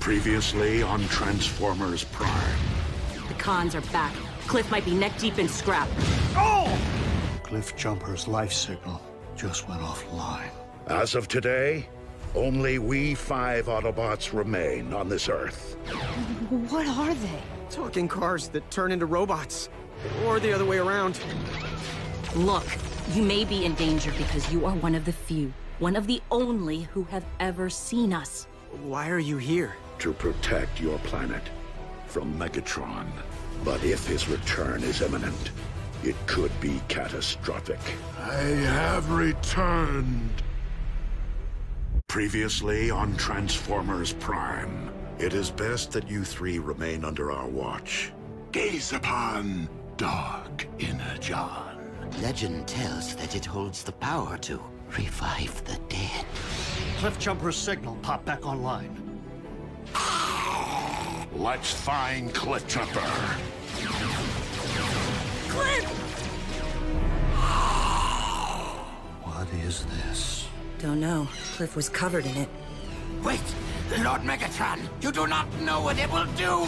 Previously on Transformers Prime. The Khans are back. Cliff might be neck-deep in scrap. Oh! Cliff Jumper's life signal just went offline. As of today, only we 5 Autobots remain on this Earth. What are they? Talking cars that turn into robots. Or the other way around. Look, you may be in danger because you are one of the few, one of the only who have ever seen us. Why are you here? To protect your planet from Megatron. But if his return is imminent, it could be catastrophic. I have returned. Previously on Transformers Prime. It is best that you 3 remain under our watch. Gaze upon Dark Energon. Legend tells that it holds the power to revive the dead. Cliff Jumper's signal popped back online. Let's find Cliff Jumper. What is this? Don't know. Cliff was covered in it. Wait! Lord Megatron, you do not know what it will do!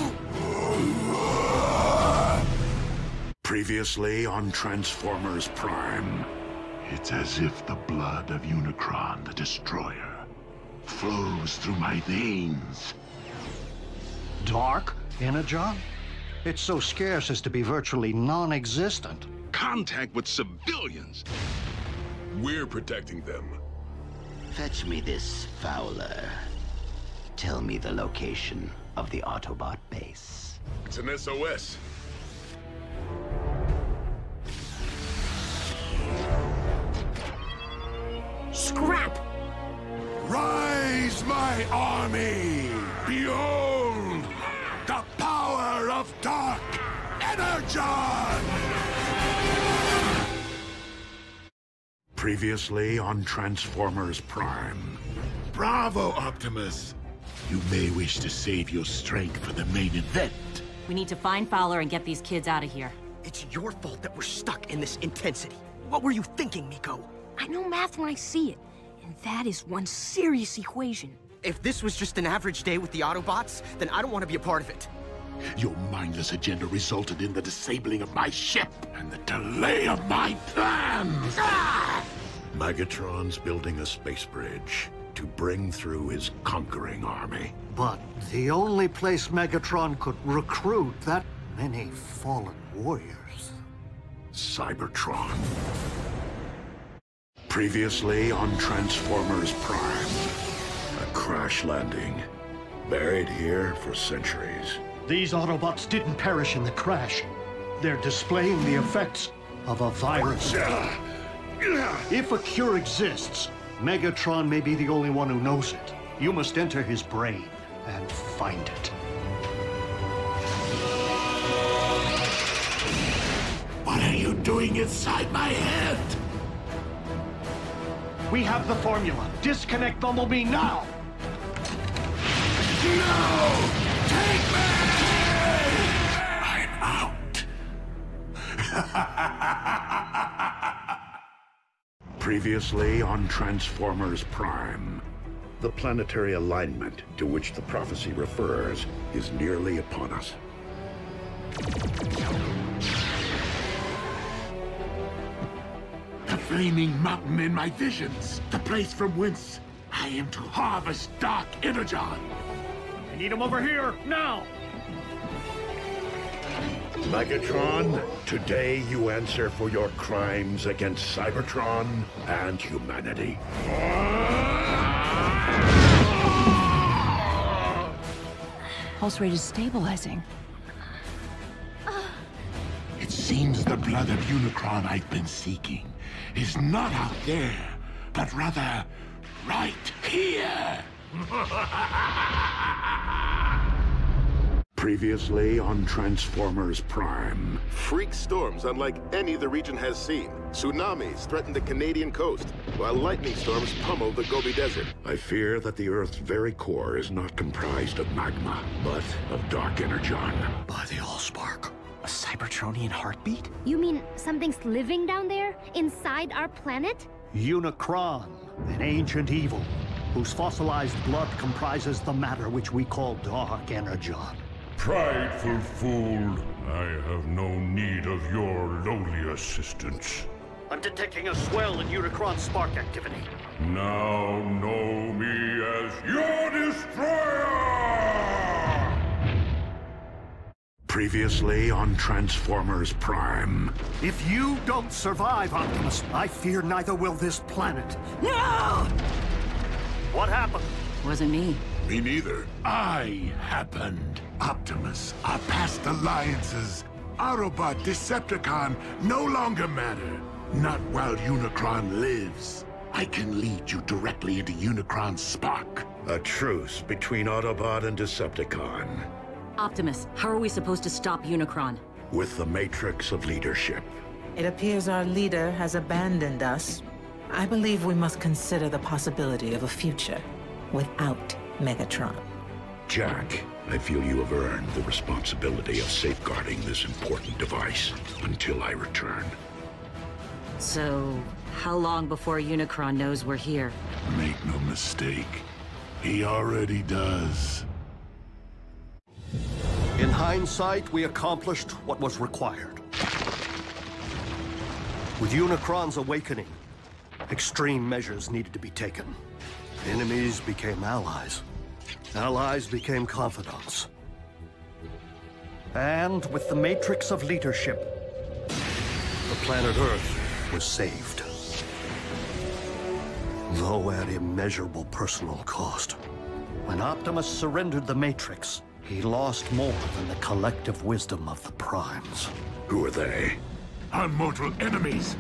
Previously on Transformers Prime. It's as if the blood of Unicron, the Destroyer, flows through my veins. Dark Energon? It's so scarce as to be virtually non-existent. Contact with civilians. We're protecting them. Fetch me this Fowler. Tell me the location of the Autobot base. It's an SOS. Scrap! Rise, my army! Behold the power of Dark Energon! Previously on Transformers Prime. Bravo, Optimus! You may wish to save your strength for the main event. We need to find Fowler and get these kids out of here. It's your fault that we're stuck in this intensity. What were you thinking, Miko? I know math when I see it, and that is one serious equation. If this was just an average day with the Autobots, then I don't want to be a part of it. Your mindless agenda resulted in the disabling of my ship and the delay of my plans. Megatron's building a space bridge to bring through his conquering army. But the only place Megatron could recruit that many fallen warriors. Cybertron. Previously on Transformers Prime. A crash landing. Buried here for centuries. These Autobots didn't perish in the crash. They're displaying the effects of a virus. If a cure exists, Megatron may be the only one who knows it. You must enter his brain and find it. What are you doing inside my head? We have the formula. Disconnect Bumblebee now! No! Take me! I'm out. Previously on Transformers Prime. The planetary alignment to which the prophecy refers is nearly upon us. The flaming mountain in my visions. The place from whence I am to harvest Dark Energon. I need him over here, now! Megatron, today you answer for your crimes against Cybertron and humanity. Pulse rate is stabilizing. It seems the blood of Unicron I've been seeking is not out there, but rather right here. Previously on Transformers Prime. Freak storms unlike any the region has seen. Tsunamis threaten the Canadian coast, while lightning storms pummel the Gobi Desert. I fear that the Earth's very core is not comprised of magma, but of Dark Energon. By the Allspark. A Cybertronian heartbeat? You mean something's living down there? Inside our planet? Unicron, an ancient evil. whose fossilized blood comprises the matter which we call Dark Energon. Prideful fool, I have no need of your lowly assistance. I'm detecting a swell in Unicron spark activity. Now know me as your destroyer! Previously on Transformers Prime. If you don't survive, Optimus, I fear neither will this planet. No! What happened? Wasn't me. Me neither. I happened. Optimus, our past alliances, Autobot, Decepticon, no longer matter. Not while Unicron lives. I can lead you directly into Unicron's spark. A truce between Autobot and Decepticon. Optimus, how are we supposed to stop Unicron? With the Matrix of Leadership. It appears our leader has abandoned us. I believe we must consider the possibility of a future without Megatron. Jack, I feel you have earned the responsibility of safeguarding this important device until I return. So, how long before Unicron knows we're here? Make no mistake, he already does. In hindsight, we accomplished what was required. With Unicron's awakening, extreme measures needed to be taken. Enemies became allies. Allies became confidants. And with the Matrix of Leadership, the planet Earth was saved. Though at immeasurable personal cost. When Optimus surrendered the Matrix, he lost more than the collective wisdom of the Primes. Who are they? Our mortal enemies.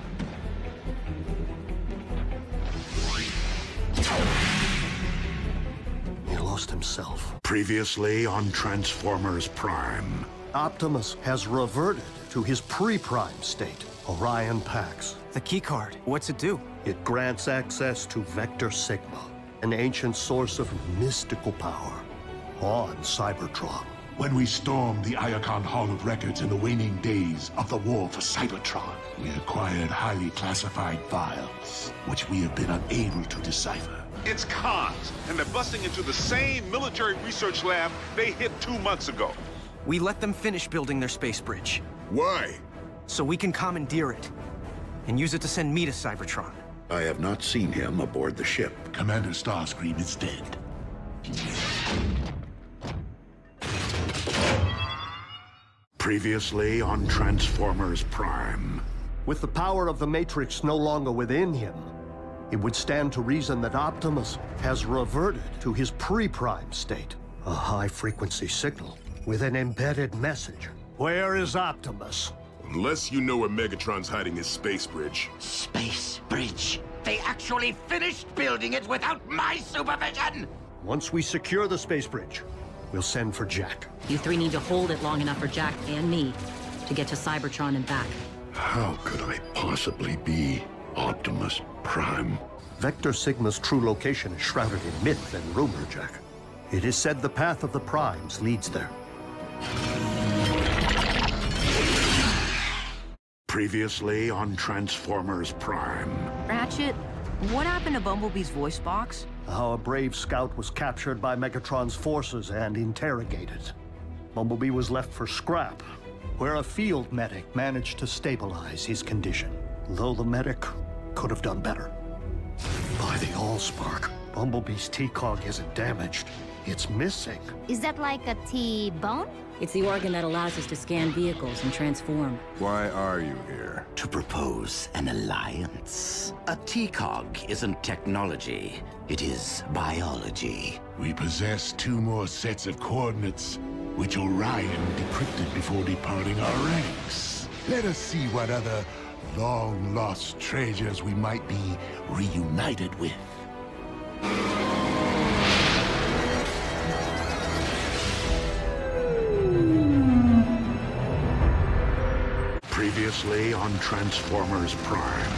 He lost himself. Previously on Transformers Prime. Optimus has reverted to his pre-Prime state, Orion Pax. The keycard, what's it do? It grants access to Vector Sigma, an ancient source of mystical power on Cybertron. When we stormed the Iacon Hall of Records in the waning days of the war for Cybertron, we acquired highly classified files, which we have been unable to decipher. It's cons, and they're busting into the same military research lab they hit 2 months ago. We let them finish building their space bridge. Why? So we can commandeer it and use it to send me to Cybertron. I have not seen him aboard the ship. Commander Starscream is dead. Previously on Transformers Prime. With the power of the Matrix no longer within him, it would stand to reason that Optimus has reverted to his pre-Prime state. A high-frequency signal with an embedded message. Where is Optimus? Unless you know where Megatron's hiding his space bridge. Space bridge. They actually finished building it without my supervision! Once we secure the space bridge, we'll send for Jack. You three need to hold it long enough for Jack and me to get to Cybertron and back. How could I possibly be Optimus Prime? Vector Sigma's true location is shrouded in myth and rumor, Jack. It is said the path of the Primes leads there. Previously on Transformers Prime. Ratchet, what happened to Bumblebee's voice box? How a brave scout was captured by Megatron's forces and interrogated. Bumblebee was left for scrap, where a field medic managed to stabilize his condition. Though the medic could have done better. By the Allspark, Bumblebee's T-Cog isn't damaged. It's missing. Is that like a T-bone? It's the organ that allows us to scan vehicles and transform. Why are you here? To propose an alliance. A TCOG isn't technology, it is biology. We possess 2 more sets of coordinates, which Orion decrypted before departing our ranks. Let us see what other long-lost treasures we might be reunited with. Previously on Transformers Prime.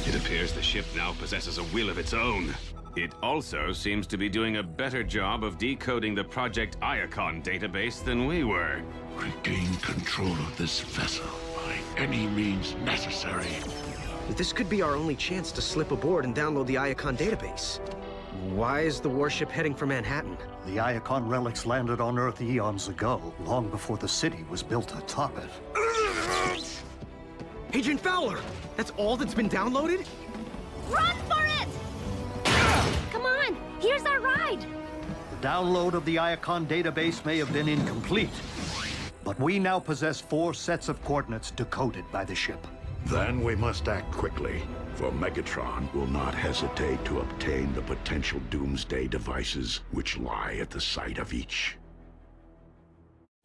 It appears the ship now possesses a will of its own. It also seems to be doing a better job of decoding the Project Iacon database than we were. Regain control of this vessel by any means necessary. This could be our only chance to slip aboard and download the Iacon database. Why is the warship heading for Manhattan? The Iacon relics landed on Earth eons ago, long before the city was built atop it. Agent Fowler! That's all that's been downloaded? Run for it! Come on, here's our ride. The download of the Iacon database may have been incomplete, but we now possess 4 sets of coordinates decoded by the ship. Then we must act quickly, for Megatron will not hesitate to obtain the potential doomsday devices which lie at the site of each.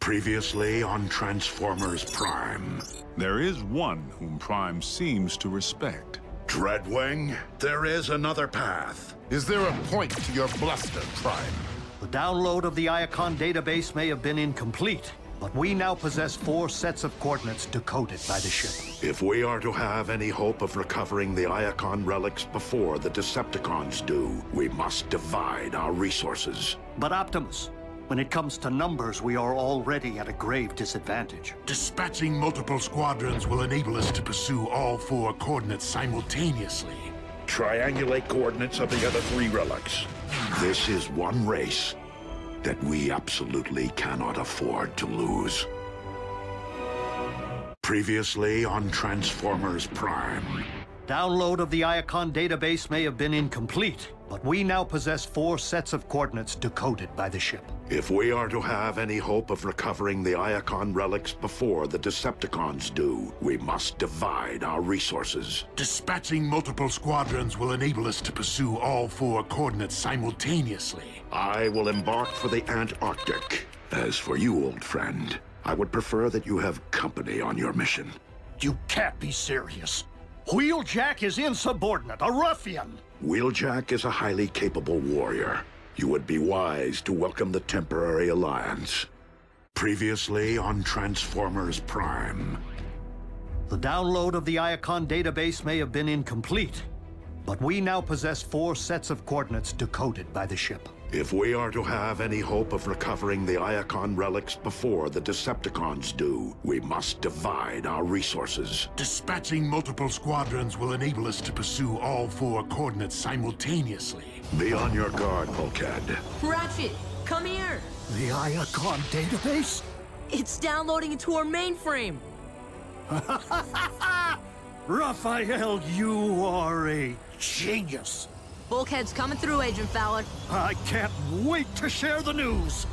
Previously on Transformers Prime. There is one whom Prime seems to respect. Dreadwing, there is another path. Is there a point to your bluster, Prime? The download of the Iacon database may have been incomplete, but we now possess 4 sets of coordinates decoded by the ship. If we are to have any hope of recovering the Iacon relics before the Decepticons do, we must divide our resources. But Optimus, when it comes to numbers, we are already at a grave disadvantage. Dispatching multiple squadrons will enable us to pursue all 4 coordinates simultaneously. Triangulate coordinates of the other 3 relics. This is one race that we absolutely cannot afford to lose. Previously on Transformers Prime. Download of the Iacon database may have been incomplete, but we now possess 4 sets of coordinates decoded by the ship. If we are to have any hope of recovering the Iacon relics before the Decepticons do, we must divide our resources. Dispatching multiple squadrons will enable us to pursue all 4 coordinates simultaneously. I will embark for the Antarctic. As for you, old friend, I would prefer that you have company on your mission. You can't be serious. Wheeljack is insubordinate, a ruffian! Wheeljack is a highly capable warrior. You would be wise to welcome the temporary alliance. Previously on Transformers Prime. The download of the Iacon database may have been incomplete, but we now possess 4 sets of coordinates decoded by the ship. If we are to have any hope of recovering the Iacon relics before the Decepticons do, we must divide our resources. Dispatching multiple squadrons will enable us to pursue all 4 coordinates simultaneously. Be on your guard, Bulkhead. Ratchet, come here! The Iacon database? It's downloading into our mainframe! Raphael, you are a genius! Bulkhead's coming through, Agent Fowler. I can't wait to share the news!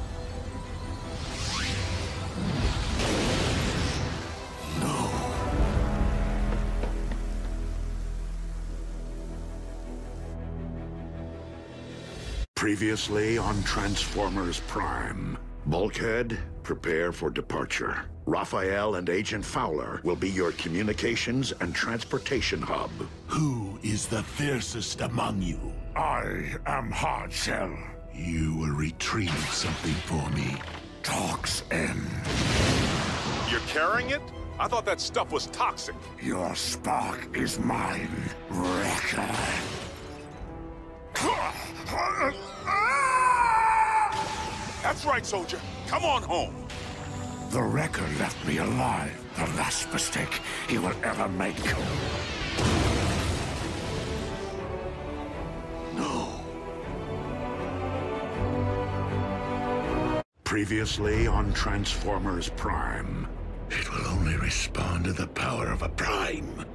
No. Previously on Transformers Prime. Bulkhead, prepare for departure. Raphael and Agent Fowler will be your communications and transportation hub. Who is the fiercest among you? I am Hardshell. You will retrieve something for me. Talks end. You're carrying it? I thought that stuff was toxic. Your spark is mine, Wrecker. That's right, soldier. Come on home. The Wrecker left me alive. The last mistake he will ever make. No. Previously on Transformers Prime. It will only respond to the power of a Prime.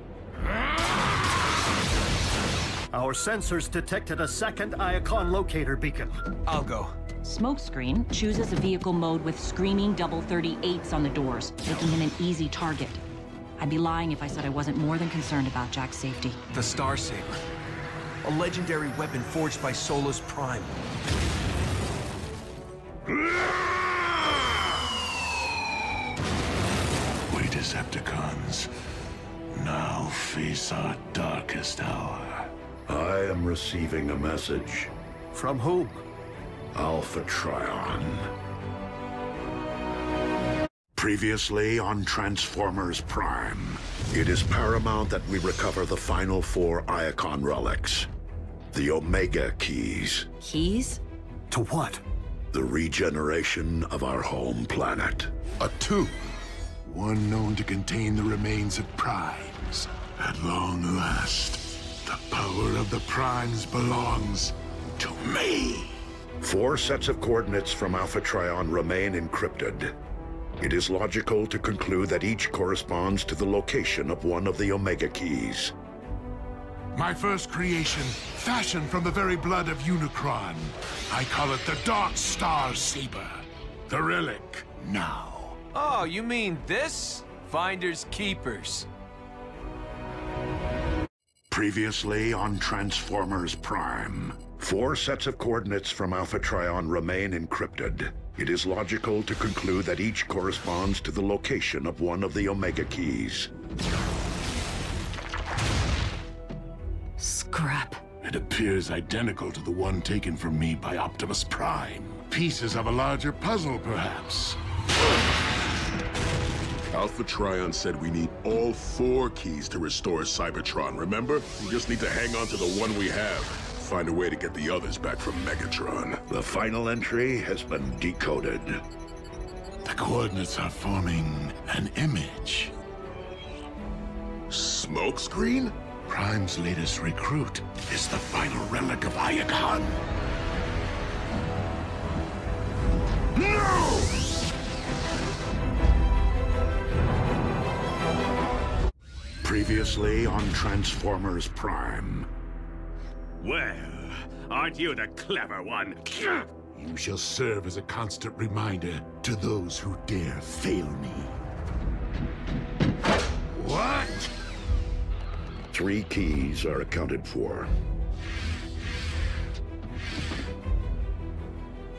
Our sensors detected a second Iacon locator beacon. I'll go. Smokescreen chooses a vehicle mode with screaming double 38s on the doors, making him an easy target. I'd be lying if I said I wasn't more than concerned about Jack's safety. The Star Saber. A legendary weapon forged by Solus Prime. We Decepticons now face our darkest hour. I am receiving a message. From whom? Alpha Trion. Previously on Transformers Prime. It is paramount that we recover the final 4 Iacon relics. The Omega Keys. Keys? To what? The regeneration of our home planet. A tomb. One known to contain the remains of Primes. At long last, the power of the Primes belongs to me. 4 sets of coordinates from Alpha Trion remain encrypted. It is logical to conclude that each corresponds to the location of one of the Omega Keys. My first creation, fashioned from the very blood of Unicron. I call it the Dark Star Saber. The relic, now. Oh, you mean this? Finders Keepers. Previously on Transformers Prime. 4 sets of coordinates from Alpha Trion remain encrypted. It is logical to conclude that each corresponds to the location of one of the Omega Keys. Scrap. It appears identical to the one taken from me by Optimus Prime. Pieces of a larger puzzle, perhaps. Alpha Trion said we need all 4 keys to restore Cybertron, remember? We just need to hang on to the one we have. Find a way to get the others back from Megatron. The final entry has been decoded. The coordinates are forming an image. Smokescreen? Prime's latest recruit is the final relic of Iacon. No! Previously on Transformers Prime. Well, aren't you the clever one? You shall serve as a constant reminder to those who dare fail me. What? 3 keys are accounted for.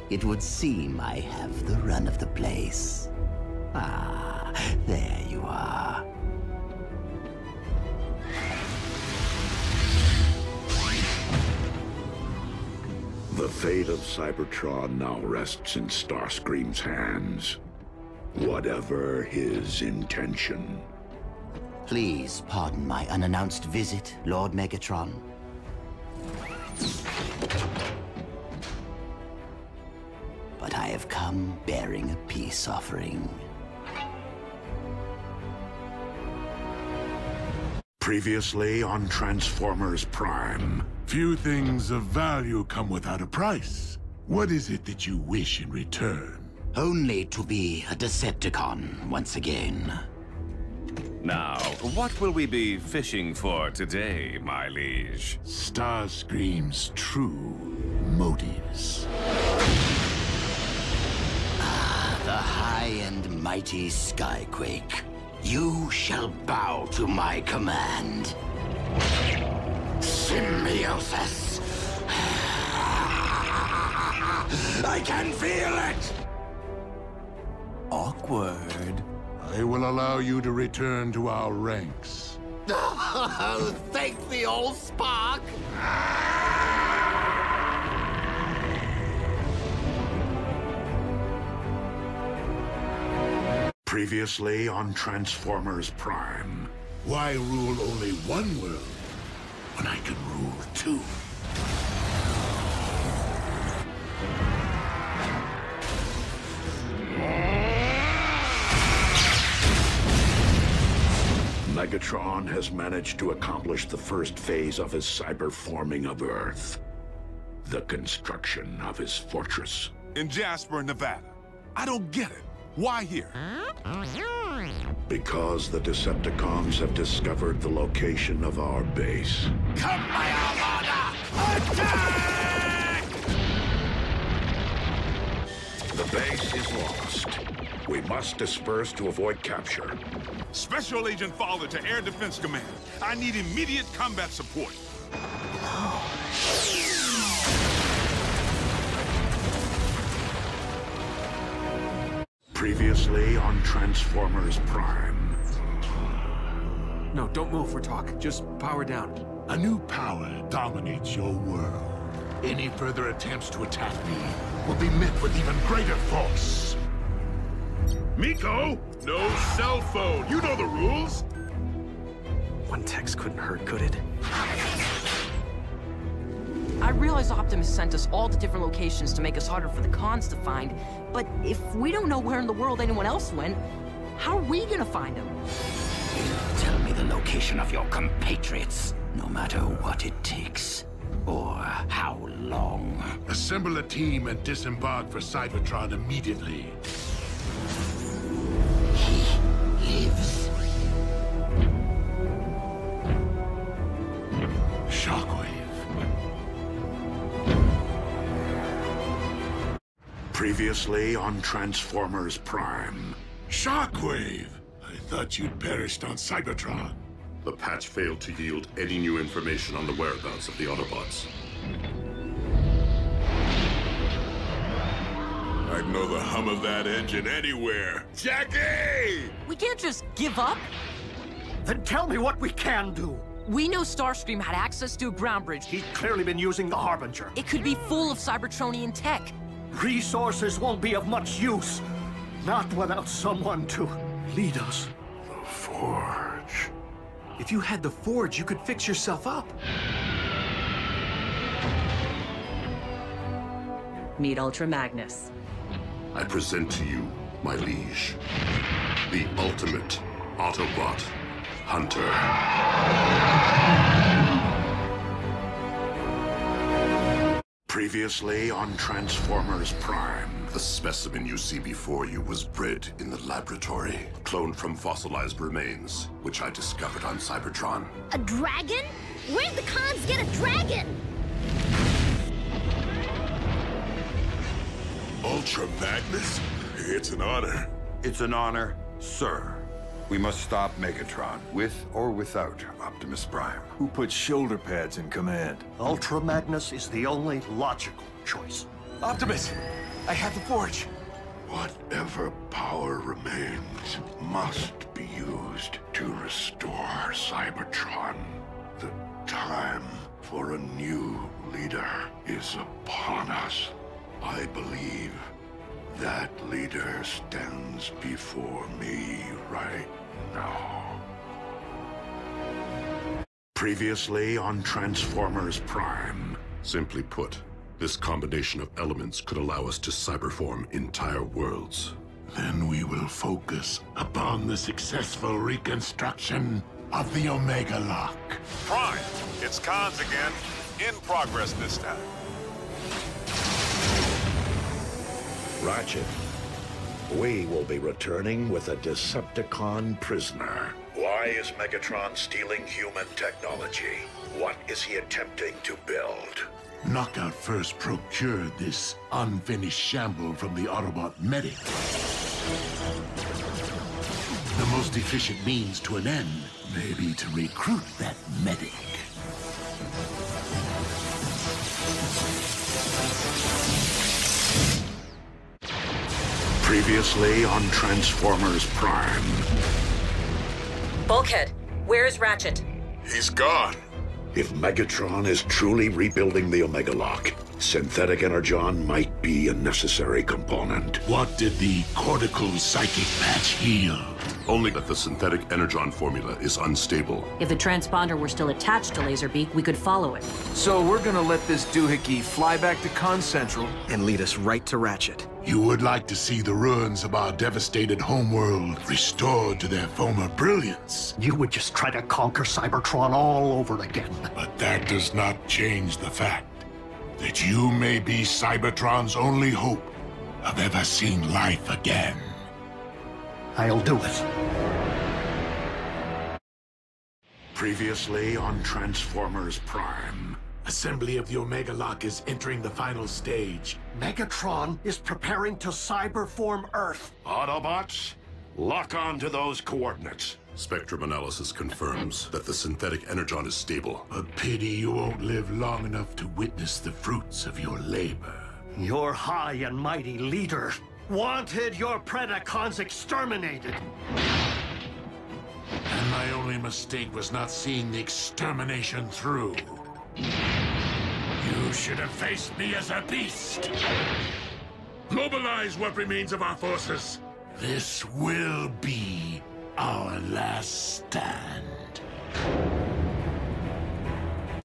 It would seem I have the run of the place. Ah, there you are. The fate of Cybertron now rests in Starscream's hands. Whatever his intention. Please pardon my unannounced visit, Lord Megatron. But I have come bearing a peace offering. Previously on Transformers Prime. Few things of value come without a price. What is it that you wish in return? Only to be a Decepticon once again. Now, what will we be fishing for today, my liege? Starscream's true motives. Ah, the high and mighty Skyquake. You shall bow to my command. Symbiosis. I can feel it! Awkward. I will allow you to return to our ranks. Oh, thank the old spark! Previously on Transformers Prime. Why rule only one world when I can rule 2? Megatron has managed to accomplish the first phase of his cyber-forming of Earth. The construction of his fortress. In Jasper, Nevada. I don't get it. Why here? Because the Decepticons have discovered the location of our base. Come, my Armada! Attack! The base is lost. We must disperse to avoid capture. Special Agent Fowler to Air Defense Command. I need immediate combat support. Previously on Transformers Prime. No, don't move for talk. Just power down. A new power dominates your world. Any further attempts to attack me will be met with even greater force. Miko, no cell phone. You know the rules. One text couldn't hurt, could it? I realize Optimus sent us all to different locations to make us harder for the cons to find, but if we don't know where in the world anyone else went, how are we gonna find them? Tell me the location of your compatriots, no matter what it takes. or how long? Assemble a team and disembark for Cybertron immediately. Lives. Shockwave. Previously on Transformers Prime. Shockwave! I thought you'd perished on Cybertron. The patch failed to yield any new information on the whereabouts of the Autobots. I'd know the hum of that engine anywhere. Jackie! We can't just give up. Then tell me what we can do. We know Starscream had access to a ground bridge. He's clearly been using the Harbinger. It could be full of Cybertronian tech. Resources won't be of much use. Not without someone to lead us. The Forge. If you had the Forge, you could fix yourself up. Meet Ultra Magnus. I present to you, my liege, the ultimate Autobot hunter. Previously on Transformers Prime. The specimen you see before you was bred in the laboratory, cloned from fossilized remains, which I discovered on Cybertron. A dragon? Where'd the cons get a dragon? Ultra Magnus? It's an honor. It's an honor, sir. We must stop Megatron, with or without Optimus Prime. Who put shoulder pads in command? Ultra Magnus is the only logical choice. Optimus, I have the Forge. Whatever power remains must be used to restore Cybertron. The time for a new leader is upon us. I believe that leader stands before me right now. Previously on Transformers Prime. Simply put, this combination of elements could allow us to cyberform entire worlds. Then we will focus upon the successful reconstruction of the Omega Lock. Prime, it's cons again. In progress this time. Ratchet, we will be returning with a Decepticon prisoner. Why is Megatron stealing human technology? What is he attempting to build? Knockout first procured this unfinished shamble from the Autobot medic. The most efficient means to an end may be to recruit that medic. Previously on Transformers Prime. Bulkhead, where's Ratchet? He's gone. If Megatron is truly rebuilding the Omega Lock, synthetic energon might be a necessary component. What did the cortical psychic patch heal? Only that the synthetic energon formula is unstable. If the transponder were still attached to Laserbeak, we could follow it. So we're gonna let this doohickey fly back to Con Central and lead us right to Ratchet. You would like to see the ruins of our devastated homeworld restored to their former brilliance. You would just try to conquer Cybertron all over again. But that does not change the fact that you may be Cybertron's only hope of ever seeing life again. I'll do it. Previously on Transformers Prime. Assembly of the Omega Lock is entering the final stage. Megatron is preparing to cyberform Earth. Autobots, lock on to those coordinates. Spectrum analysis confirms that the synthetic energon is stable. A pity you won't live long enough to witness the fruits of your labor. Your high and mighty leader wanted your Predacons exterminated. And my only mistake was not seeing the extermination through. You should have faced me as a beast. Mobilize what remains of our forces. This will be our last stand.